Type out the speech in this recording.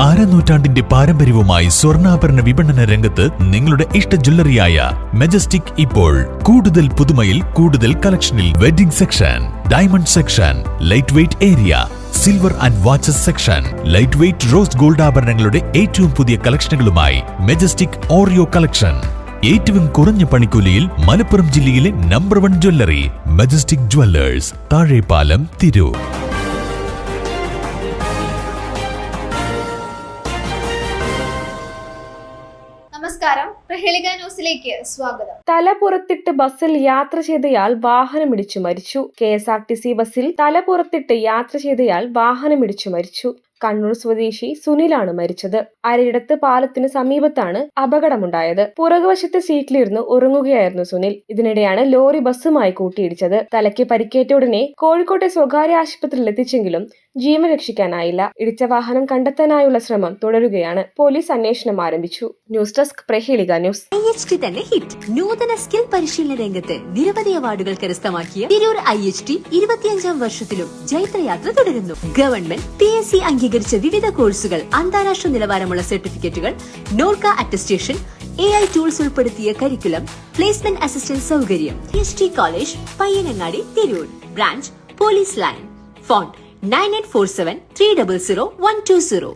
അരനൂറ്റാണ്ടിന്റെ പാരമ്പര്യവുമായി സ്വർണ്ണാഭരണ വിപണന രംഗത്ത് നിങ്ങളുടെ ഇഷ്ട ജ്വല്ലറിയായ മെജസ്റ്റിക് ഇപ്പോൾ കൂടുതൽ പുതുമയിൽ കൂടുതൽ കളക്ഷനിൽ wedding section, diamond section, light weight area, silver and watches section, light weight rose gold ആഭരണങ്ങളുടെ ഏറ്റവും പുതിയ കളക്ഷനുകളുമായി മെജസ്റ്റിക് ഓറിയോ കളക്ഷൻ. ഏറ്റവും കുറഞ്ഞ പണിക്കൂലിയിൽ മലപ്പുറം ജില്ലയിലെ number 1 jewellery majestic Jewellers, Thazhepalam, Tirur. നമസ്കാരം, പ്രഹേളിക ന്യൂസിലേക്ക് സ്വാഗതം. തല പുറത്തിട്ട് ബസ്സിൽ യാത്ര ചെയ്തയാൾ വാഹനമിടിച്ചു മരിച്ചു. KSRTC ബസ്സിൽ തല പുറത്തിട്ട് യാത്ര ചെയ്തയാൾ വാഹനമിടിച്ചു മരിച്ചു. കണ്ണൂർ സ്വദേശി സുനിലാണ് മരിച്ചത്. അരയിടത്ത് പാലത്തിന് സമീപത്താണ് അപകടമുണ്ടായത്. പുറകുവശത്തെ സീറ്റിലിരുന്ന് ഉറങ്ങുകയായിരുന്നു സുനിൽ. ഇതിനിടെയാണ് ലോറി ബസ്സുമായി കൂട്ടിയിടിച്ചത്. തലയ്ക്ക് പരിക്കേറ്റ ഉടനെ കോഴിക്കോട്ടെ സ്വകാര്യ ആശുപത്രിയിൽ എത്തിച്ചെങ്കിലും ജീവൻ രക്ഷിക്കാനായില്ല. ഇടിച്ച വാഹനം കണ്ടെത്താനായുള്ള ശ്രമം തുടരുകയാണ്. പോലീസ് അന്വേഷണം ആരംഭിച്ചു. ന്യൂസ് ഡെസ്ക്, പ്രഹേളിക ന്യൂസ്. IHT തന്നെ ഹിറ്റ്. നൂതന സ്കിൽ പരിശീലന രംഗത്ത് നിരവധി അവാർഡുകൾ കരസ്ഥമാക്കിയ തിരൂർ IHT 25ാം വർഷത്തിലും ജൈത്രയാത്ര തുടരുന്നു. ഗവൺമെന്റ് PSC അംഗീകരിച്ച വിവിധ കോഴ്സുകൾ, അന്താരാഷ്ട്ര നിലവാരമുള്ള സർട്ടിഫിക്കറ്റുകൾ, നോർക്ക അറ്റസ്റ്റേഷൻ, AI ടൂൾസ് ഉൾപ്പെടുത്തിയ കരിക്കുലം, പ്ലേസ്മെന്റ് അസിസ്റ്റന്റ് സൗകര്യം. IHT college, Payyanangadi, Tirur. Branch police line. Phone 9847 300 120.